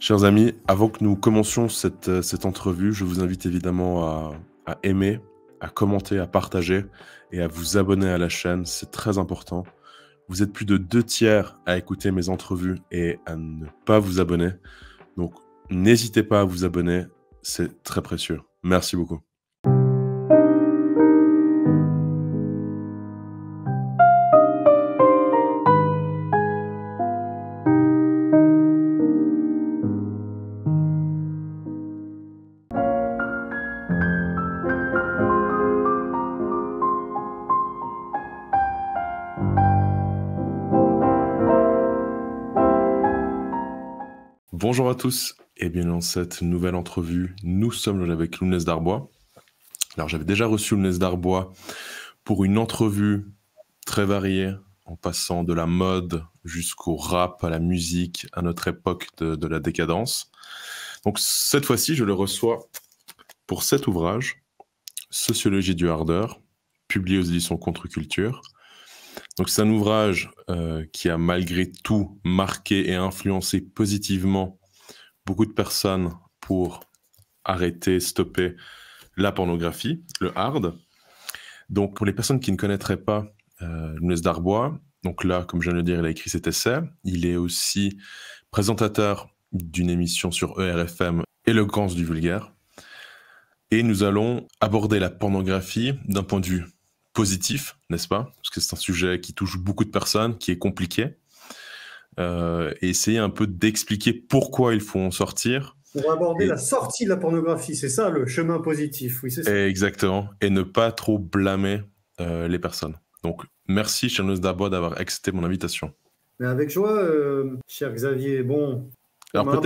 Chers amis, avant que nous commencions cette entrevue, je vous invite évidemment à aimer, à commenter, à partager et à vous abonner à la chaîne, c'est très important. Vous êtes plus de 2 tiers à écouter mes entrevues et à ne pas vous abonner, donc n'hésitez pas à vous abonner, c'est très précieux. Merci beaucoup. Bonjour à tous et bienvenue dans cette nouvelle entrevue. Nous sommes avec Lounès Darbois. Alors j'avais déjà reçu Lounès Darbois pour une entrevue très variée, en passant de la mode jusqu'au rap, à la musique, à notre époque de la décadence. Donc cette fois-ci, je le reçois pour cet ouvrage, Sociologie du ardeur, publié aux éditions Contre-Culture. Donc c'est un ouvrage qui a malgré tout marqué et influencé positivement beaucoup de personnes pour arrêter, stopper la pornographie, le hard. Donc pour les personnes qui ne connaîtraient pas Lounès Darbois, donc là, comme je viens de le dire, il a écrit cet essai. Il est aussi présentateur d'une émission sur ERFM, Éloquence du vulgaire. Et nous allons aborder la pornographie d'un point de vue positif, n'est-ce pas? Parce que c'est un sujet qui touche beaucoup de personnes, qui est compliqué. Et essayer un peu d'expliquer pourquoi il faut en sortir. On va aborder la sortie de la pornographie, c'est ça le chemin positif, oui c'est ça. Exactement, et ne pas trop blâmer les personnes. Donc merci cher Lounès Darbois d'avoir accepté mon invitation. Mais avec joie, cher Xavier. Bon, on Alors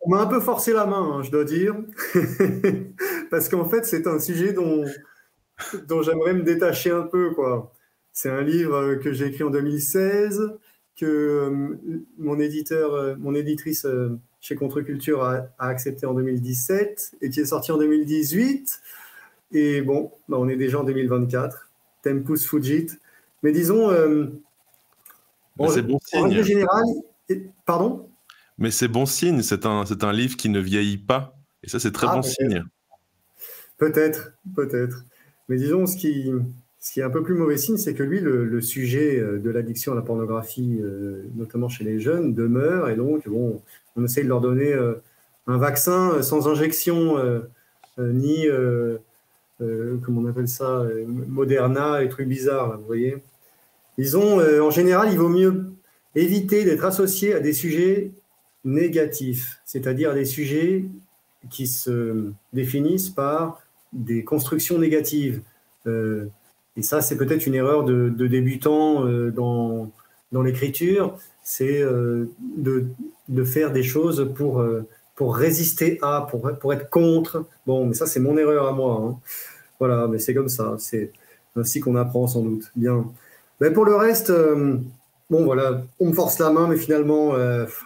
m'a un peu forcé la main, hein, je dois dire, parce qu'en fait c'est un sujet dont j'aimerais me détacher un peu, quoi. C'est un livre que j'ai écrit en 2016, que mon éditrice chez Contre-Culture a accepté en 2017 et qui est sorti en 2018. Et bon, bah on est déjà en 2024. Tempus fugit. Mais disons, c'est bon signe. En règle générale, pardon? Mais c'est bon signe, c'est un livre qui ne vieillit pas. Et ça, c'est très bon signe. Peut-être. Mais disons, ce qui est un peu plus mauvais signe, c'est que lui, le sujet de l'addiction à la pornographie, notamment chez les jeunes, demeure. Et donc, bon, on essaye de leur donner un vaccin sans injection, ni, comment on appelle ça, Moderna et trucs bizarres, là, vous voyez. Disons, en général, il vaut mieux éviter d'être associé à des sujets négatifs, c'est-à-dire à des sujets qui se définissent par des constructions négatives. Et ça, c'est peut-être une erreur de débutant dans l'écriture, c'est de faire des choses pour résister à, pour être contre. Bon, mais ça, c'est mon erreur à moi, hein. Voilà, mais c'est comme ça, c'est ainsi qu'on apprend sans doute. Bien. Mais pour le reste, bon voilà, on me force la main, mais finalement,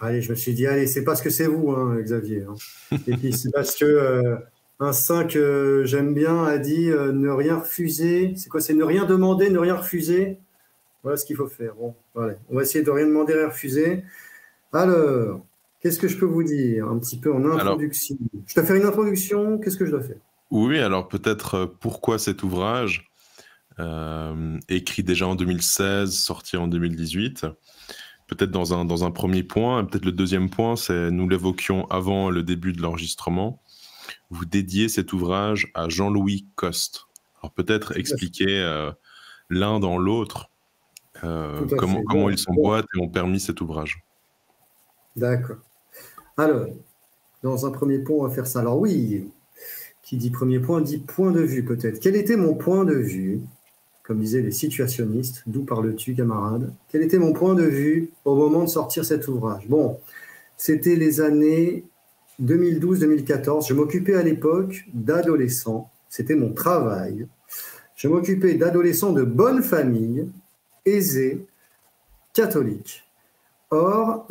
allez, je me suis dit, allez, c'est parce que c'est vous, hein, Xavier. Hein. Et puis c'est parce que un saint que j'aime bien a dit ne rien refuser. C'est quoi? C'est ne rien demander, ne rien refuser. Voilà ce qu'il faut faire. Bon, voilà. On va essayer de rien demander, rien refuser. Alors, qu'est-ce que je peux vous dire un petit peu en introduction? Je dois faire une introduction, qu'est-ce que je dois faire? Oui, alors peut-être pourquoi cet ouvrage écrit déjà en 2016, sorti en 2018. Peut-être dans un premier point, peut-être le deuxième point, c'est, nous l'évoquions avant le début de l'enregistrement, vous dédiez cet ouvrage à Jean-Louis Coste. Alors peut-être expliquer l'un dans l'autre comment ils s'emboîtent et ont permis cet ouvrage. D'accord. Alors, dans un premier point, on va faire ça. Alors oui, qui dit premier point, dit point de vue peut-être. Quel était mon point de vue, comme disaient les situationnistes, d'où parles-tu, camarade? Quel était mon point de vue au moment de sortir cet ouvrage? Bon, c'était les années 2012-2014. Je m'occupais à l'époque d'adolescents. C'était mon travail. Je m'occupais d'adolescents de bonne famille, aisés, catholiques. Or,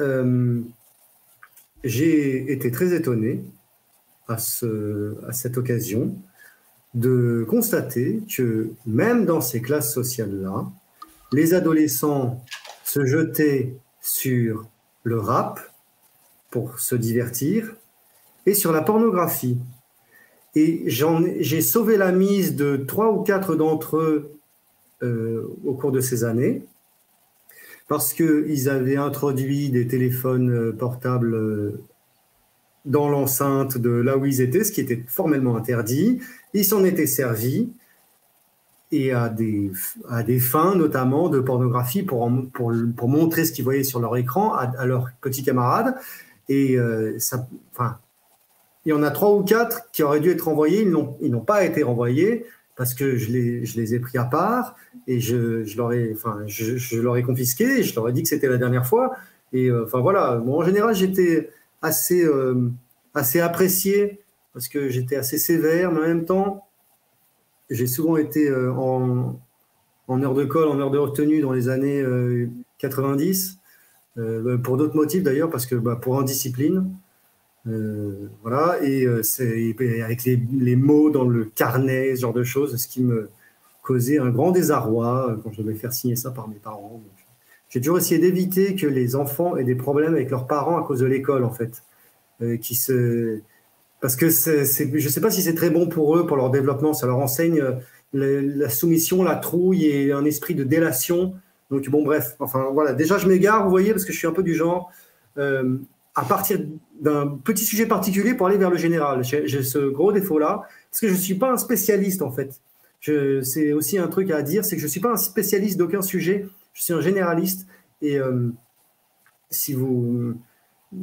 j'ai été très étonné à cette occasion de constater que même dans ces classes sociales-là, les adolescents se jetaient sur le rap pour se divertir, et sur la pornographie. Et j'ai sauvé la mise de 3 ou 4 d'entre eux au cours de ces années, parce qu'ils avaient introduit des téléphones portables dans l'enceinte de là où ils étaient, ce qui était formellement interdit. Ils s'en étaient servis, et à des fins notamment de pornographie pour montrer ce qu'ils voyaient sur leur écran à leurs petits camarades. Et il y en a 3 ou 4 qui auraient dû être renvoyés, ils n'ont pas été renvoyés parce que je les ai pris à part et je leur ai confisqué et je leur ai dit que c'était la dernière fois. Et voilà, bon, en général, j'étais assez apprécié parce que j'étais assez sévère, mais en même temps, j'ai souvent été en heure de colle, en heure de retenue dans les années 90, pour d'autres motifs d'ailleurs, parce que pour indiscipline. Voilà, et avec les mots dans le carnet, ce genre de choses, ce qui me causait un grand désarroi quand je devais faire signer ça par mes parents. J'ai toujours essayé d'éviter que les enfants aient des problèmes avec leurs parents à cause de l'école, en fait. Parce que je ne sais pas si c'est très bon pour eux, pour leur développement. Ça leur enseigne la soumission, la trouille et un esprit de délation. Donc, bon, bref. Enfin, voilà. Déjà, je m'égare, vous voyez, parce que je suis un peu du genre à partir d'un petit sujet particulier pour aller vers le général. J'ai ce gros défaut-là, parce que je ne suis pas un spécialiste, en fait. C'est aussi un truc à dire, c'est que je ne suis pas un spécialiste d'aucun sujet, je suis un généraliste. Et si vous...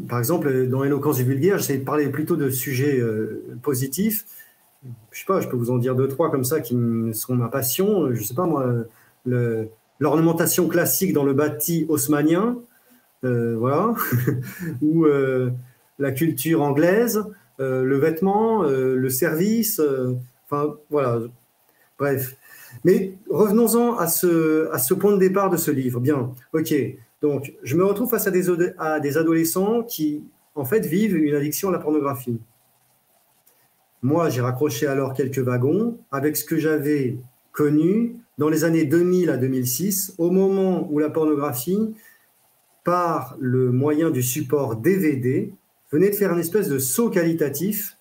Par exemple, dans l'éloquence du vulgaire, j'essaie de parler plutôt de sujets positifs. Je sais pas, je peux vous en dire 2, 3 comme ça qui sont ma passion. Je sais pas, moi, l'ornementation classique dans le bâti haussmannien, voilà, ou la culture anglaise, le vêtement, le service, enfin, voilà. Bref. Mais revenons-en à ce point de départ de ce livre. Bien, ok. Donc, je me retrouve face à des adolescents qui, en fait, vivent une addiction à la pornographie. Moi, j'ai raccroché alors quelques wagons avec ce que j'avais connu dans les années 2000 à 2006, au moment où la pornographie, par le moyen du support DVD, venait de faire une espèce de saut qualitatif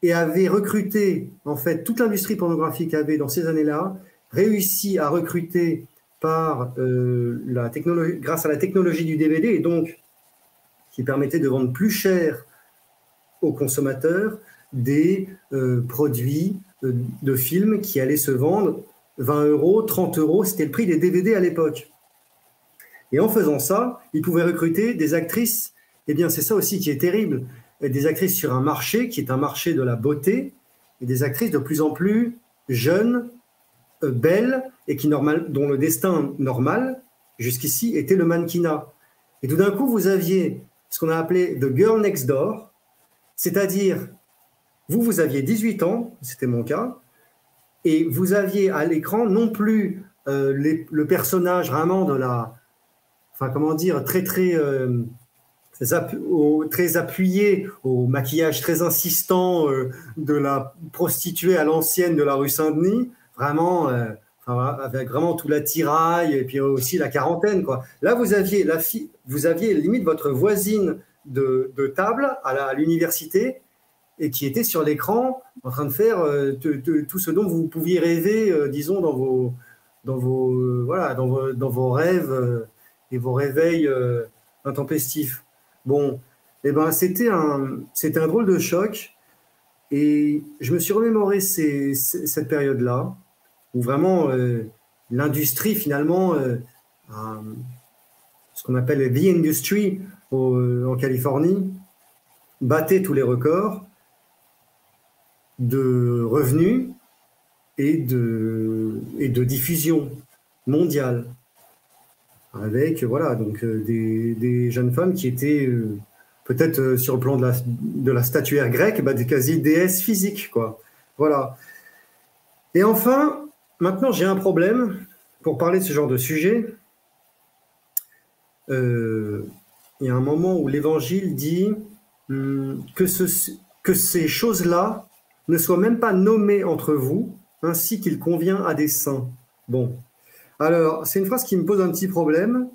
et avait recruté, en fait, toute l'industrie pornographique avait, dans ces années-là, réussi à recruter par grâce à la technologie du DVD, et donc qui permettait de vendre plus cher aux consommateurs des produits de films qui allaient se vendre 20 €, 30 €, c'était le prix des DVD à l'époque. Et en faisant ça, ils pouvaient recruter des actrices, et bien c'est ça aussi qui est terrible, des actrices sur un marché qui est un marché de la beauté, et des actrices de plus en plus jeunes, belles, et dont le destin normal, jusqu'ici, était le mannequinat. Et tout d'un coup, vous aviez ce qu'on a appelé « the girl next door », c'est-à-dire, vous aviez 18 ans, c'était mon cas, et vous aviez à l'écran non plus le personnage vraiment de la... Enfin, comment dire, très appuyé, au maquillage très insistant de la prostituée à l'ancienne de la rue Saint-Denis, vraiment, avec vraiment tout l'attirail et puis aussi la quarantaine, quoi. Là, vous aviez limite votre voisine de table à l'université et qui était sur l'écran en train de faire tout ce dont vous pouviez rêver, disons, dans vos rêves et vos réveils intempestifs. Bon, eh ben, c'était un drôle de choc et je me suis remémoré cette période-là où vraiment l'industrie finalement, ce qu'on appelle the industry en Californie, battait tous les records de revenus et de diffusion mondiale. Avec voilà, donc, des jeunes femmes qui étaient peut-être sur le plan de la statuaire grecque, des quasi déesses physiques, quoi. Voilà. Et enfin, maintenant j'ai un problème pour parler de ce genre de sujet. Il y a un moment où l'Évangile dit que ces choses-là ne soient même pas nommées entre vous, ainsi qu'il convient à des saints. Bon. Alors, c'est une phrase qui me pose un petit problème,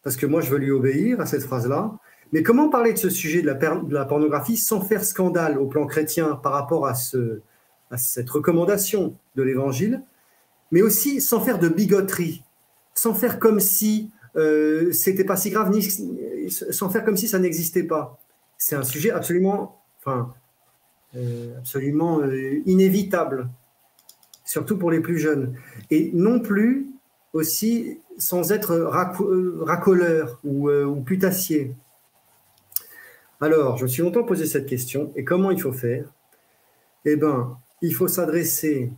parce que moi, je veux lui obéir à cette phrase-là, Mais comment parler de ce sujet de la pornographie sans faire scandale au plan chrétien par rapport à cette recommandation de l'Évangile, mais aussi sans faire de bigoterie, sans faire comme si c'était pas si grave, sans faire comme si ça n'existait pas. C'est un sujet absolument, inévitable, surtout pour les plus jeunes. Et non plus aussi sans être racoleur ou putassier. Alors, je me suis longtemps posé cette question, et comment il faut faire? Eh bien, il faut s'adresser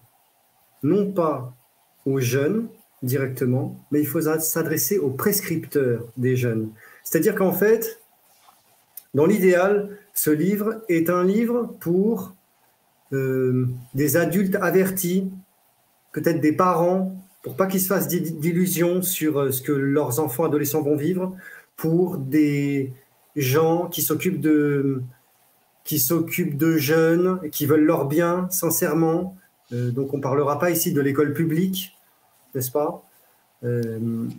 non pas aux jeunes directement, mais il faut s'adresser aux prescripteurs des jeunes. C'est-à-dire qu'en fait, dans l'idéal, ce livre est un livre pour des adultes avertis, peut-être des parents, pour pas qu'ils se fassent d'illusions sur ce que leurs enfants adolescents vont vivre, pour des gens qui s'occupent de jeunes, qui veulent leur bien, sincèrement. Donc on ne parlera pas ici de l'école publique, n'est-ce pas? Bon,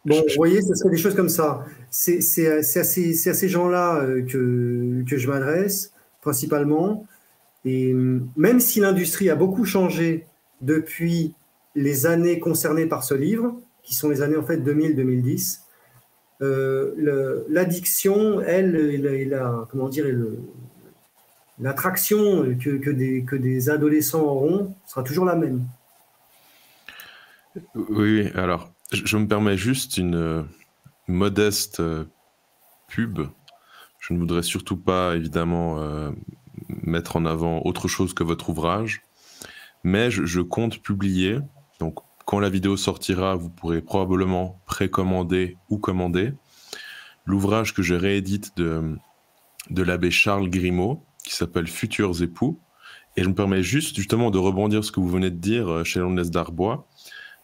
vous voyez, ce serait des choses comme ça. C'est à ces gens-là que je m'adresse, principalement. Et même si l'industrie a beaucoup changé depuis les années concernées par ce livre, qui sont les années en fait 2000-2010, l'addiction, l'attraction que des adolescents auront sera toujours la même. Oui, alors, je me permets juste une modeste pub. Je ne voudrais surtout pas, évidemment, mettre en avant autre chose que votre ouvrage, mais je compte publier, donc quand la vidéo sortira, vous pourrez probablement précommander ou commander l'ouvrage que je réédite de l'abbé Charles Grimaud, qui s'appelle Futurs époux, et je me permets juste justement de rebondir sur ce que vous venez de dire chez Lounès Darbois,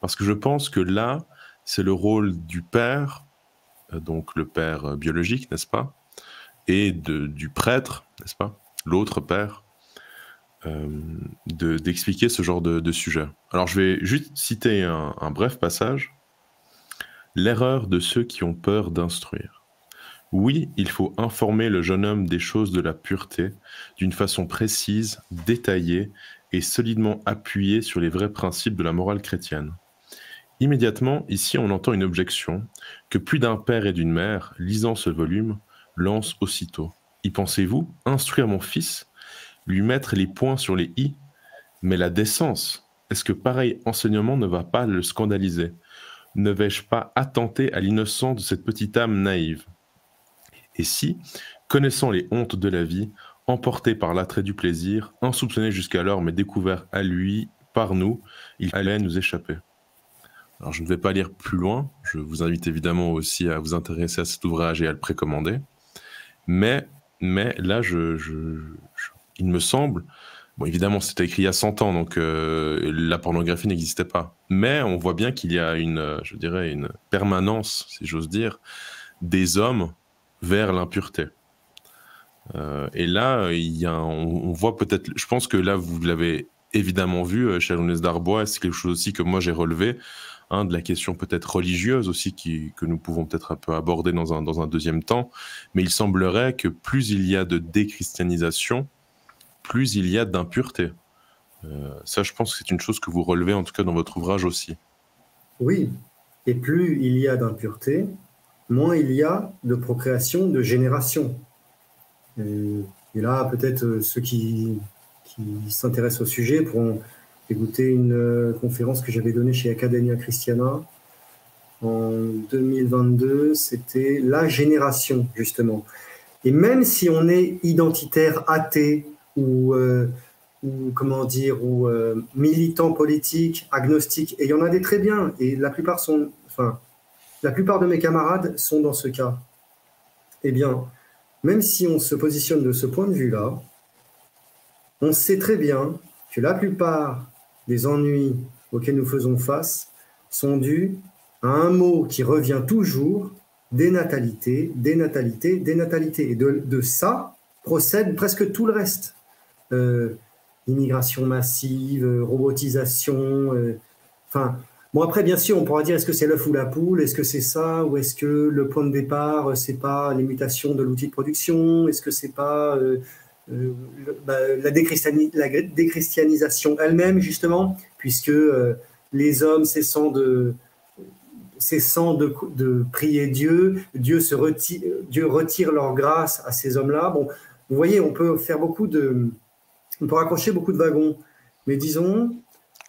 parce que je pense que là, c'est le rôle du père, donc le père biologique, n'est-ce pas, et du prêtre, n'est-ce pas, l'autre père, d'expliquer ce genre de sujet. Alors je vais juste citer un bref passage. L'erreur de ceux qui ont peur d'instruire. Oui, il faut informer le jeune homme des choses de la pureté d'une façon précise, détaillée et solidement appuyée sur les vrais principes de la morale chrétienne. Immédiatement, ici, on entend une objection que plus d'un père et d'une mère, lisant ce volume, lancent aussitôt. Y pensez-vous, instruire mon fils, lui mettre les points sur les i? Mais la décence, est-ce que pareil enseignement ne va pas le scandaliser? Ne vais-je pas attenter à l'innocence de cette petite âme naïve? Et si, connaissant les hontes de la vie, emporté par l'attrait du plaisir, insoupçonné jusqu'alors mais découvert à lui, par nous, il allait nous échapper. Alors je ne vais pas lire plus loin, je vous invite évidemment aussi à vous intéresser à cet ouvrage et à le précommander, mais là, il me semble, bon évidemment c'était écrit il y a 100 ans, donc la pornographie n'existait pas, mais on voit bien qu'il y a je dirais une permanence, si j'ose dire, des hommes vers l'impureté. Et là, on voit peut-être, je pense que là vous l'avez évidemment vu chez Lounès Darbois, c'est quelque chose aussi que moi j'ai relevé, de la question peut-être religieuse aussi que nous pouvons peut-être un peu aborder dans un deuxième temps, mais il semblerait que plus il y a de déchristianisation, plus il y a d'impureté. Ça, je pense que c'est une chose que vous relevez en tout cas dans votre ouvrage aussi. Oui, et plus il y a d'impureté, moins il y a de procréation de génération. Et là, peut-être ceux qui s'intéressent au sujet pourront écouter une conférence que j'avais donnée chez Academia Christiana en 2022. C'était la génération, justement. Et même si on est identitaire athée ou militant politique, agnostique, et il y en a des très bien, et la plupart de mes camarades sont dans ce cas. Eh bien, même si on se positionne de ce point de vue-là, on sait très bien que la plupart des ennuis auxquels nous faisons face sont dus à un mot qui revient toujours, dénatalité, dénatalité, dénatalité. Et de ça procède presque tout le reste. Immigration massive, robotisation, Bon, après, bien sûr, on pourra dire est-ce que c'est l'œuf ou la poule? Est-ce que c'est ça? Ou est-ce que le point de départ, c'est pas les mutations de l'outil de production? Est-ce que c'est pas la déchristianisation elle-même, justement, puisque les hommes cessant de prier Dieu, Dieu retire leur grâce à ces hommes-là. Bon, vous voyez, on peut raccrocher beaucoup de wagons, mais disons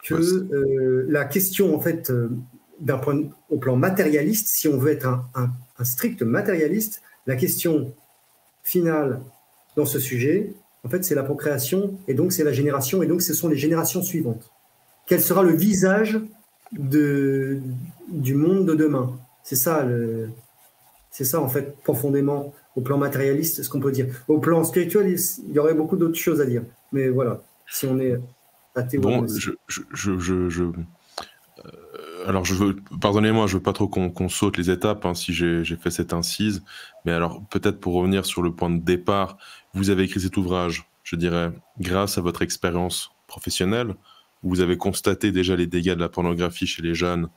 que la question, en fait, au plan matérialiste, si on veut être un strict matérialiste, la question finale dans ce sujet, en fait, c'est la procréation, et donc c'est la génération, et donc ce sont les générations suivantes. Quel sera le visage du monde de demain? C'est ça, en fait, profondément, au plan matérialiste, ce qu'on peut dire. Au plan spirituel, il y aurait beaucoup d'autres choses à dire. Mais voilà, si on est athée ou agnostique. Alors, pardonnez-moi, je veux pas trop qu'on saute les étapes, hein, si j'ai fait cette incise, mais alors peut-être pour revenir sur le point de départ, vous avez écrit cet ouvrage, je dirais, grâce à votre expérience professionnelle, où vous avez constaté déjà les dégâts de la pornographie chez les jeunes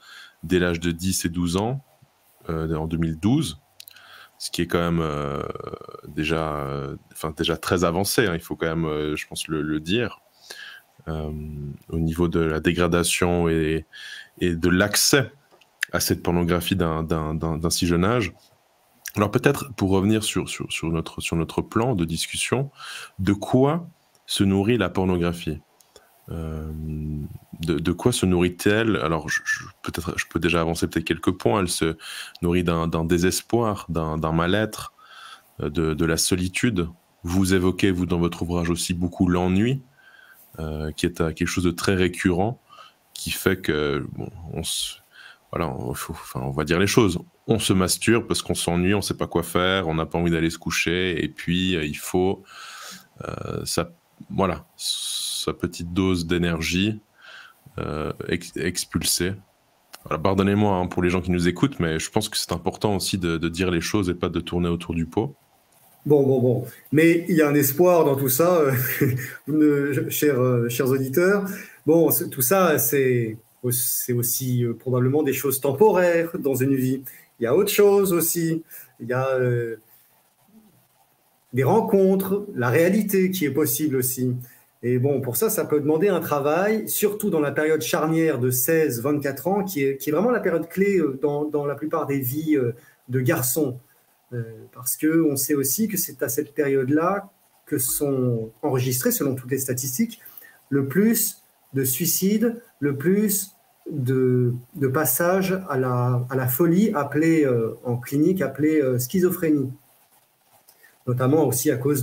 dès l'âge de 10 et 12 ans, en 2012, ce qui est quand même déjà très avancé, hein, il faut quand même, je pense, le dire, au niveau de la dégradation et de l'accès à cette pornographie d'un si jeune âge. Alors peut-être, pour revenir sur notre plan de discussion, de quoi se nourrit la pornographie? De quoi se nourrit-elle? Alors je peux déjà avancer peut-être quelques points. Elle se nourrit d'un désespoir, d'un mal-être, de la solitude. Vous évoquez, vous, dans votre ouvrage aussi, beaucoup l'ennui, qui est quelque chose de très récurrent, qui fait que on va dire les choses. On se masturbe parce qu'on s'ennuie, on ne sait pas quoi faire, on n'a pas envie d'aller se coucher, et puis il faut sa petite dose d'énergie expulsée. Voilà, pardonnez-moi, hein, pour les gens qui nous écoutent, mais je pense que c'est important aussi de dire les choses et pas de tourner autour du pot. Bon. Mais il y a un espoir dans tout ça, chers auditeurs. Bon, tout ça, c'est aussi probablement des choses temporaires dans une vie. Il y a autre chose aussi. Il y a des rencontres, la réalité qui est possible aussi. Et bon, pour ça, ça peut demander un travail, surtout dans la période charnière de 16-24 ans, qui est vraiment la période clé dans la plupart des vies de garçons. Parce qu'on sait aussi que c'est à cette période-là que sont enregistrés, selon toutes les statistiques, le plus de suicides, le plus de passages à la folie, en clinique appelée schizophrénie. Notamment aussi à cause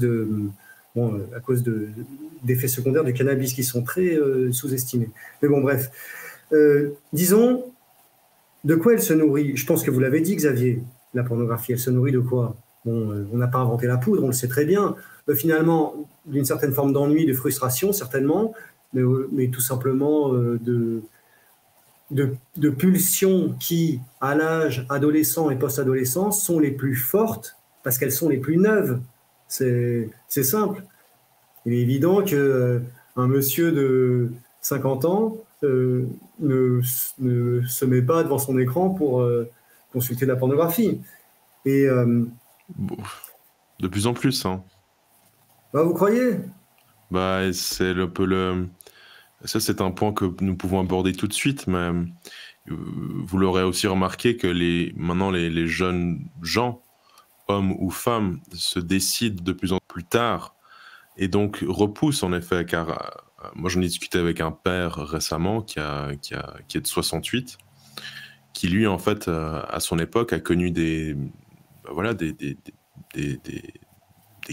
d'effets secondaires du cannabis qui sont très sous-estimés. Mais bon, bref. Disons, de quoi elle se nourrit? Je pense que vous l'avez dit, Xavier. La pornographie, elle se nourrit de quoi? Bon, on n'a pas inventé la poudre, on le sait très bien. Finalement, d'une certaine forme d'ennui, de frustration, certainement, mais tout simplement de pulsions qui, à l'âge adolescent et post-adolescent, sont les plus fortes parce qu'elles sont les plus neuves. C'est simple. Il est évident qu'un monsieur de 50 ans ne se met pas devant son écran pour consulter de la pornographie. Et, de plus en plus, hein. Bah, vous croyez? Bah, c'est un peu ça, c'est un point que nous pouvons aborder tout de suite, mais vous l'aurez aussi remarqué que maintenant les jeunes gens, hommes ou femmes, se décident de plus en plus tard et donc repoussent, en effet, car moi j'en ai discuté avec un père récemment qui est de 68, qui lui, en fait, à son époque, a connu des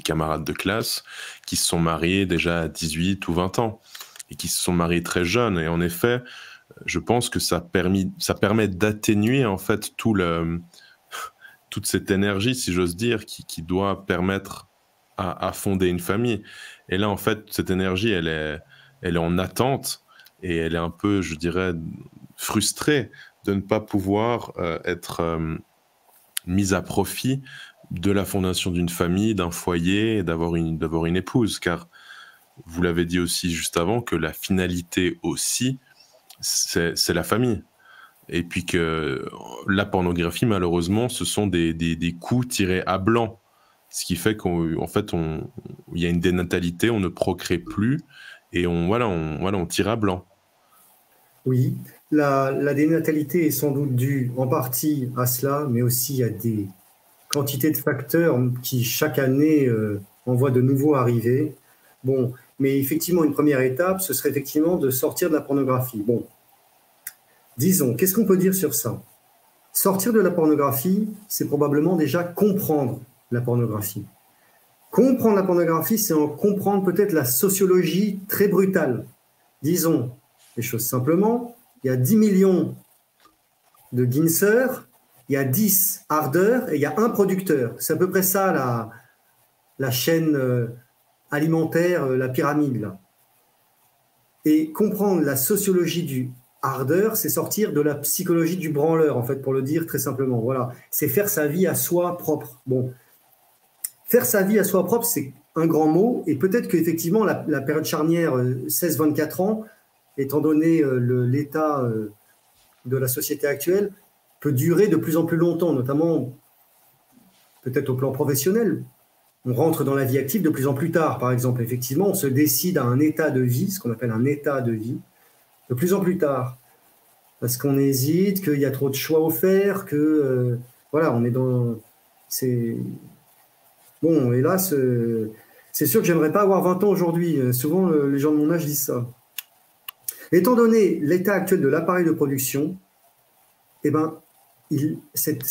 camarades de classe qui se sont mariés déjà à 18 ou 20 ans et qui se sont mariés très jeunes. Et en effet, je pense que ça permet d'atténuer, en fait, toute cette énergie, si j'ose dire, qui doit permettre à fonder une famille. Et là, en fait, cette énergie, elle est en attente et elle est un peu, je dirais, frustrée de ne pas pouvoir être mise à profit de la fondation d'une famille, d'un foyer, et d'avoir une épouse. Car vous l'avez dit aussi juste avant, que la finalité aussi, c'est la famille. et puis que la pornographie, malheureusement, ce sont des coups tirés à blanc. Ce qui fait qu'en fait, il y a une dénatalité, on ne procrée plus, et on tire à blanc. Oui, la dénatalité est sans doute due en partie à cela, mais aussi à des quantités de facteurs qui, chaque année, envoient de nouveaux arrivés. Bon, mais effectivement, une première étape, ce serait effectivement de sortir de la pornographie. Bon, disons, qu'est-ce qu'on peut dire sur ça? Sortir de la pornographie, c'est probablement déjà comprendre la pornographie. Comprendre la pornographie, c'est en comprendre peut-être la sociologie très brutale. Disons les choses simplement, il y a 10 millions de Ginser, il y a 10 hardeurs et il y a un producteur. C'est à peu près ça la chaîne alimentaire, la pyramide, là. Et comprendre la sociologie du hardeur, c'est sortir de la psychologie du branleur, en fait, pour le dire très simplement. Voilà, c'est faire sa vie à soi propre. Bon, faire sa vie à soi propre, c'est un grand mot, et peut-être qu'effectivement, la période charnière 16-24 ans, étant donné l'état de la société actuelle, peut durer de plus en plus longtemps, notamment peut-être au plan professionnel. On rentre dans la vie active de plus en plus tard, par exemple. Effectivement, on se décide à un état de vie, ce qu'on appelle un état de vie, de plus en plus tard. Parce qu'on hésite, qu'il y a trop de choix offerts, que voilà, on est dans... Bon, hélas, c'est sûr que j'aimerais pas avoir 20 ans aujourd'hui. Souvent, les gens de mon âge disent ça. Étant donné l'état actuel de l'appareil de production, eh ben, cet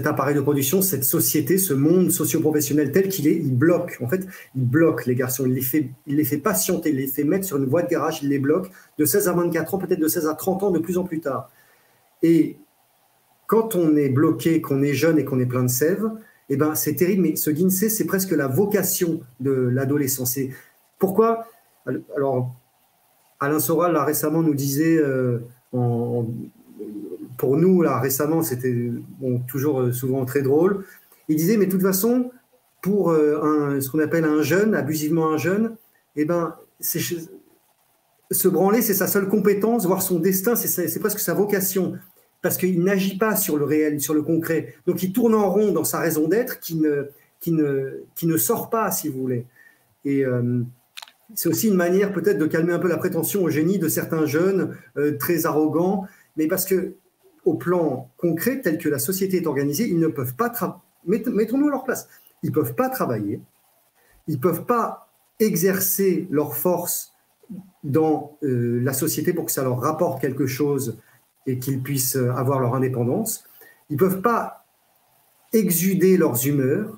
appareil de production, cette société, ce monde socio-professionnel tel qu'il est, il bloque. En fait, il bloque les garçons. Il les fait patienter, il les fait mettre sur une voie de garage, il les bloque de 16 à 24 ans, peut-être de 16 à 30 ans, de plus en plus tard. Et quand on est bloqué, qu'on est jeune et qu'on est plein de sève, eh ben, c'est terrible, mais ce Ginsei, c'est presque la vocation de l'adolescence. Pourquoi? Alors, Alain Soral, là, récemment, nous disait, pour nous, là, récemment, c'était toujours souvent très drôle, il disait, mais de toute façon, pour ce qu'on appelle un jeune, abusivement un jeune, eh ben, se branler, c'est sa seule compétence, voire son destin, c'est presque sa vocation, parce qu'il n'agit pas sur le réel, sur le concret. Donc, il tourne en rond dans sa raison d'être, qui ne sort pas, si vous voulez. Et c'est aussi une manière peut-être de calmer un peu la prétention au génie de certains jeunes très arrogants, mais parce que au plan concret, tel que la société est organisée, ils ne peuvent pas mettons-nous à leur place. Ils ne peuvent pas travailler, ils ne peuvent pas exercer leur force dans la société pour que ça leur rapporte quelque chose et qu'ils puissent avoir leur indépendance. Ils ne peuvent pas exuder leurs humeurs.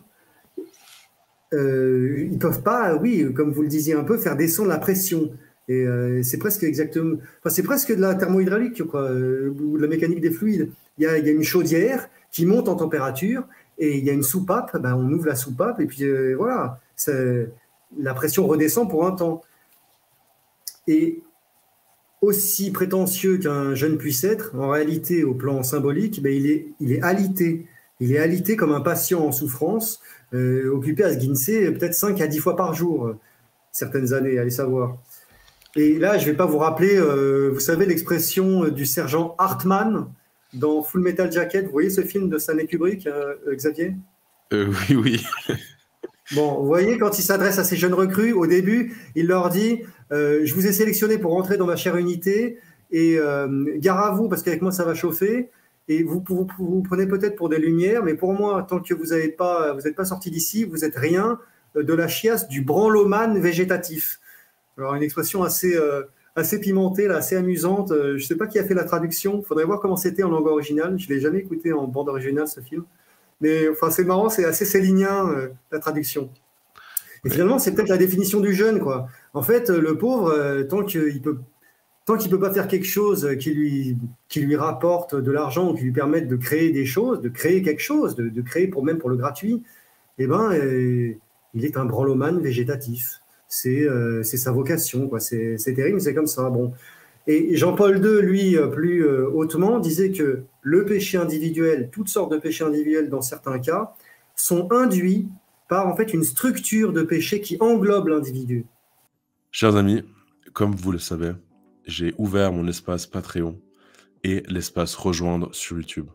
Ils ne peuvent pas, oui, comme vous le disiez un peu, faire descendre la pression. Et c'est presque exactement, enfin, c'est presque de la thermohydraulique, quoi, ou de la mécanique des fluides. Il y a une chaudière qui monte en température et il y a une soupape, ben, on ouvre la soupape et puis voilà, la pression redescend pour un temps. Et aussi prétentieux qu'un jeune puisse être, en réalité, au plan symbolique, ben, il est alité. Il est alité comme un patient en souffrance, occupé à se Ginsei peut-être 5 à 10 fois par jour, certaines années, allez savoir. Et là, je ne vais pas vous rappeler, vous savez, l'expression du sergent Hartman dans Full Metal Jacket. Vous voyez ce film de Stanley Kubrick, Xavier? Oui, oui. Bon, vous voyez, quand il s'adresse à ces jeunes recrues, au début, il leur dit je vous ai sélectionné pour rentrer dans ma chère unité, et gare à vous, parce qu'avec moi, ça va chauffer. Et vous prenez peut-être pour des lumières, mais pour moi, tant que vous n'êtes pas sorti d'ici, vous n'êtes rien de la chiasse du branlomane végétatif. Alors, une expression assez pimentée, là, assez amusante. Je ne sais pas qui a fait la traduction. Il faudrait voir comment c'était en langue originale. Je ne l'ai jamais écouté en bande originale, ce film. Mais enfin, c'est marrant, c'est assez célinien, la traduction. Et finalement, c'est peut-être la définition du jeune, quoi. En fait, le pauvre, tant qu'il peut pas faire quelque chose qui lui rapporte de l'argent, qui lui permette de créer des choses, de créer quelque chose, de créer même pour le gratuit, eh ben, il est un branlomane végétatif. C'est sa vocation, quoi. C'est terrible, mais c'est comme ça. Bon. Et Jean-Paul II, lui, plus hautement, disait que le péché individuel, toutes sortes de péchés individuels dans certains cas, sont induits par en fait une structure de péché qui englobe l'individu. Chers amis, comme vous le savez, j'ai ouvert mon espace Patreon et l'espace Rejoindre sur YouTube.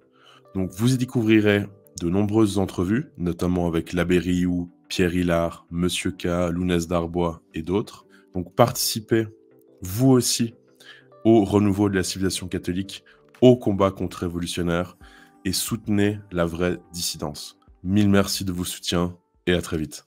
Donc, vous y découvrirez de nombreuses entrevues, notamment avec l'Abbé Riou, Pierre Hillard, Monsieur K, Lounès Darbois et d'autres. Donc, participez, vous aussi, au renouveau de la civilisation catholique, au combat contre-révolutionnaire et soutenez la vraie dissidence. Mille merci de vos soutiens et à très vite.